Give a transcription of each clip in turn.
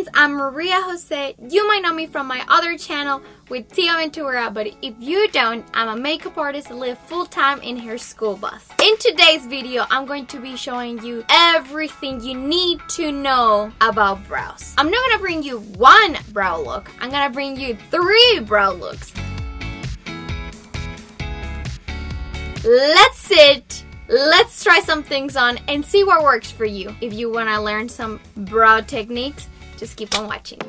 friends, I'm Mariijose. You might know me from my other channel with Tia Ventura, but if you don't, I'm a makeup artist that live full-time in her school bus. In today's video, I'm going to be showing you everything you need to know about brows. I'm not gonna bring you one brow look, I'm gonna bring you 3 brow looks. Let's sit, let's try some things on and see what works for you. If you wanna learn some brow techniques, just keep on watching.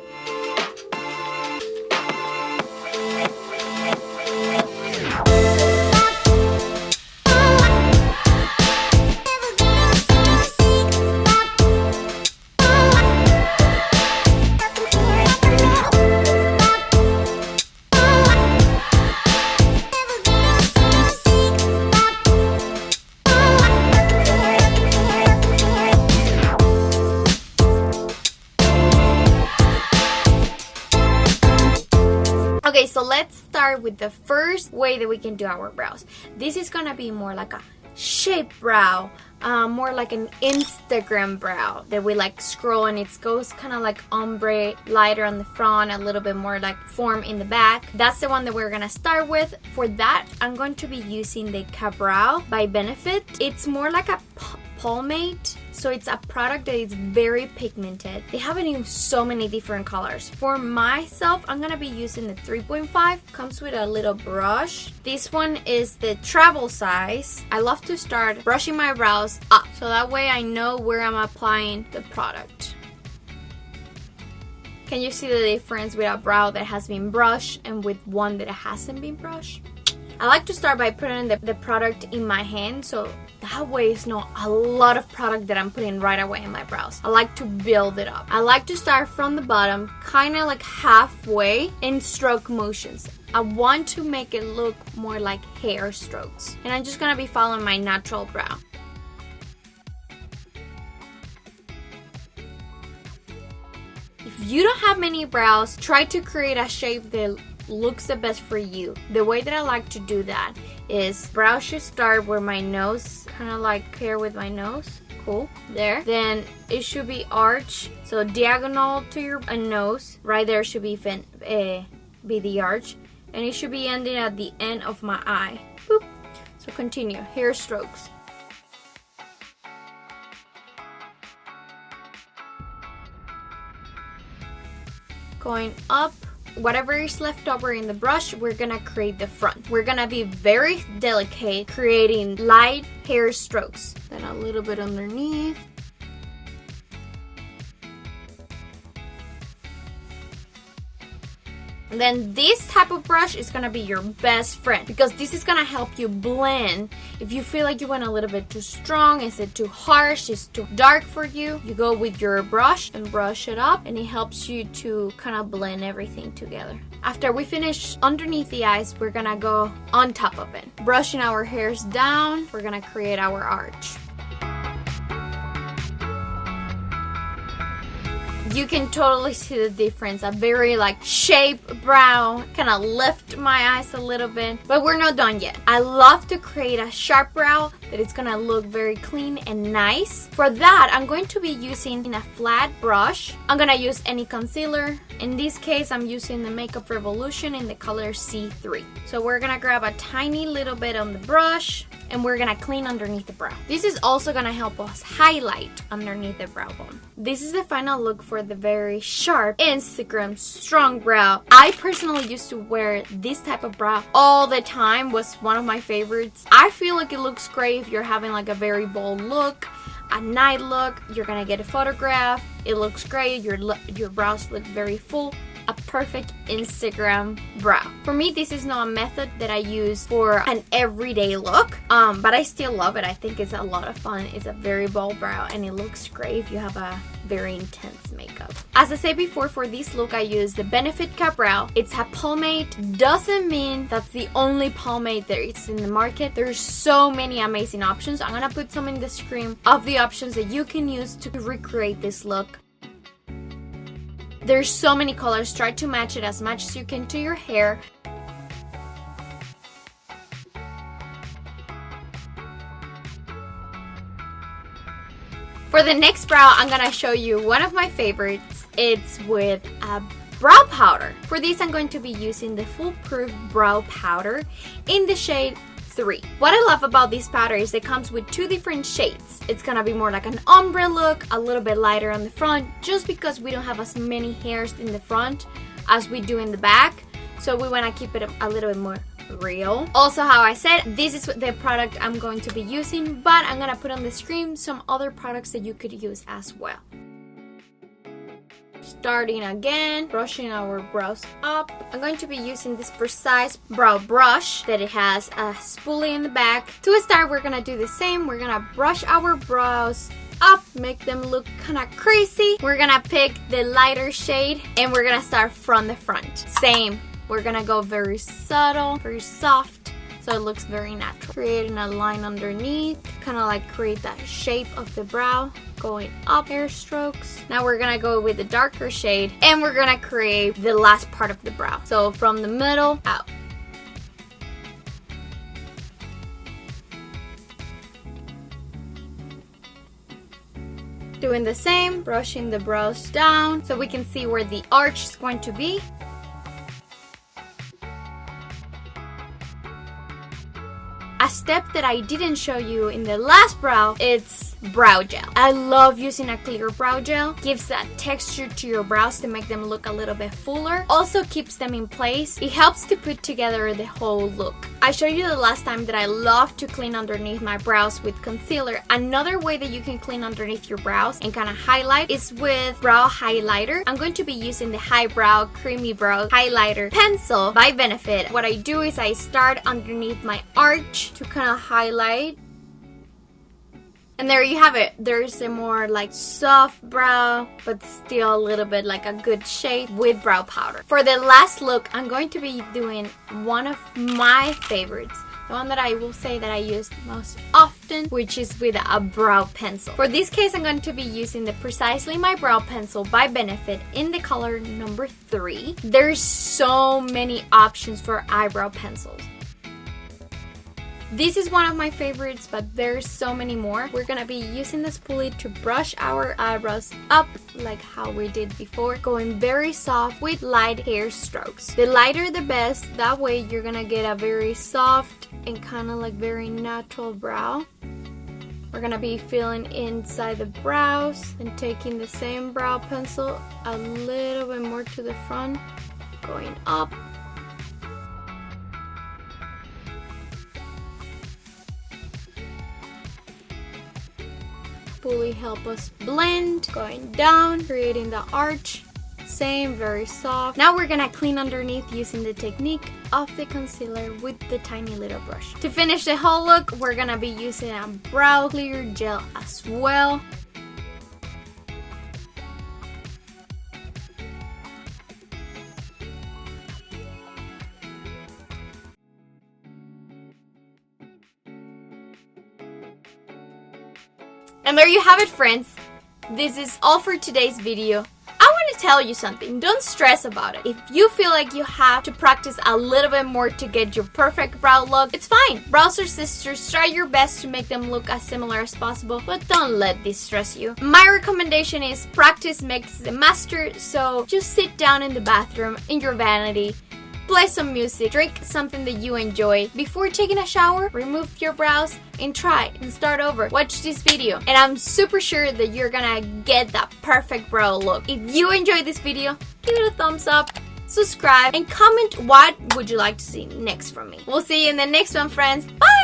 Okay, so let's start with the first way that we can do our brows. This is gonna be more like a shape brow, more like an Instagram brow that we like scroll and it goes kind of like ombre, lighter on the front, a little bit more like form in the back. That's the one that we're gonna start with. For that, I'm going to be using the Eyebrow by Benefit. It's more like a pomade, so it's a product that is very pigmented. They have it in so many different colors. For myself, I'm gonna be using the 3.5. Comes with a little brush. This one is the travel size. I love to start brushing my brows up, so that way I know where I'm applying the product. Can you see the difference with a brow that has been brushed and with one that hasn't been brushed? I like to start by putting the product in my hand, so that way it's not a lot of product that I'm putting right away in my brows. I like to build it up. I like to start from the bottom, kind of like halfway in stroke motions. I want to make it look more like hair strokes. And I'm just gonna be following my natural brow. If you don't have many brows, try to create a shape that looks the best for you. The way that I like to do that is brow should start where my nose, kind of like here with my nose. Cool, there. Then it should be arch, so diagonal to your nose. Right there should be the arch, and it should be ending at the end of my eye. Boop. So continue, hair strokes. Going up. Whatever is left over in the brush, we're gonna create the front. We're gonna be very delicate, creating light hair strokes. Then a little bit underneath. And then this type of brush is gonna be your best friend because this is gonna help you blend. If you feel like you went a little bit too strong, is it too harsh, is too dark for you, you go with your brush and brush it up, and it helps you to kind of blend everything together. After we finish underneath the eyes, we're gonna go on top of it. Brushing our hairs down, we're gonna create our arch. You can totally see the difference. A very like shape brow, kind of lift my eyes a little bit, but we're not done yet. I love to create a sharp brow that is gonna look very clean and nice. For that, I'm going to be using a flat brush. I'm gonna use any concealer. In this case, I'm using the Makeup Revolution in the color C3. So we're gonna grab a tiny little bit on the brush and we're gonna clean underneath the brow. This is also gonna help us highlight underneath the brow bone. This is the final look for the very sharp Instagram strong brow. I personally used to wear this type of brow all the time, was one of my favorites. I feel like it looks great if you're having like a very bold look, a night look, you're gonna get a photograph, it looks great, your brows look very full. A perfect Instagram brow. For me, this is not a method that I use for an everyday look, but I still love it. I think it's a lot of fun. It's a very bold brow and it looks great if you have a very intense makeup. As I said before, for this look I use the Benefit Eyebrow. It's a pomade. Doesn't mean that's the only pomade there is in the market. There's so many amazing options. I'm gonna put some in the screen of the options that you can use to recreate this look. There's so many colors. Try to match it as much as you can to your hair. For the next brow, I'm gonna show you one of my favorites. it's with a brow powder. For this, I'm going to be using the Foolproof Brow Powder in the shade 3. What I love about this powder is it comes with 2 different shades. It's gonna be more like an ombre look, a little bit lighter on the front, just because we don't have as many hairs in the front as we do in the back. So we wanna keep it a little bit more real. Also, how I said, this is the product I'm going to be using, but I'm gonna put on the screen some other products that you could use as well. Starting again, brushing our brows up. I'm going to be using this precise brow brush that it has a spoolie in the back. To start, we're gonna do the same. We're gonna brush our brows up, make them look kind of crazy. We're gonna pick the lighter shade and we're gonna start from the front. Same. We're gonna go very subtle, very soft, so it looks very natural. Creating a line underneath, kind of like create that shape of the brow, going up, hair strokes. Now we're gonna go with the darker shade and we're gonna create the last part of the brow. So from the middle out. Doing the same, brushing the brows down so we can see where the arch is going to be. A step that I didn't show you in the last brow, it's brow gel. I love using a clear brow gel. Gives that texture to your brows to make them look a little bit fuller. Also keeps them in place. It helps to put together the whole look. I showed you the last time that I love to clean underneath my brows with concealer. Another way that you can clean underneath your brows and kind of highlight is with brow highlighter. I'm going to be using the Eyebrow Creamy Brow Highlighter Pencil by Benefit. What I do is I start underneath my arch to kind of highlight. And there you have it. There's a more like soft brow, but still a little bit like a good shade with brow powder. For the last look, I'm going to be doing one of my favorites. The one that I will say that I use most often, which is with a brow pencil. For this case, I'm going to be using the Precisely My Brow Pencil by Benefit in the color number 3. There's so many options for eyebrow pencils. This is one of my favorites, but there's so many more. We're gonna be using the spoolie to brush our eyebrows up like how we did before, going very soft with light hair strokes. The lighter the best, that way you're gonna get a very soft and kind of like very natural brow. We're gonna be filling inside the brows and taking the same brow pencil a little bit more to the front, going up. Spoolie help us blend, going down, creating the arch. Same, very soft. Now we're gonna clean underneath using the technique of the concealer with the tiny little brush. To finish the whole look, we're gonna be using a brow clear gel as well. And there you have it, friends. This is all for today's video. I want to tell you something. Don't stress about it. If you feel like you have to practice a little bit more to get your perfect brow look, it's fine. Brows are sisters. Try your best to make them look as similar as possible, but don't let this stress you. My recommendation is practice makes the master, so just sit down in the bathroom in your vanity, play some music, drink something that you enjoy. Before taking a shower, remove your brows and try and start over. Watch this video and I'm super sure that you're gonna get that perfect brow look. If you enjoyed this video, give it a thumbs up, subscribe, and comment what would you like to see next from me. We'll see you in the next one, friends. Bye!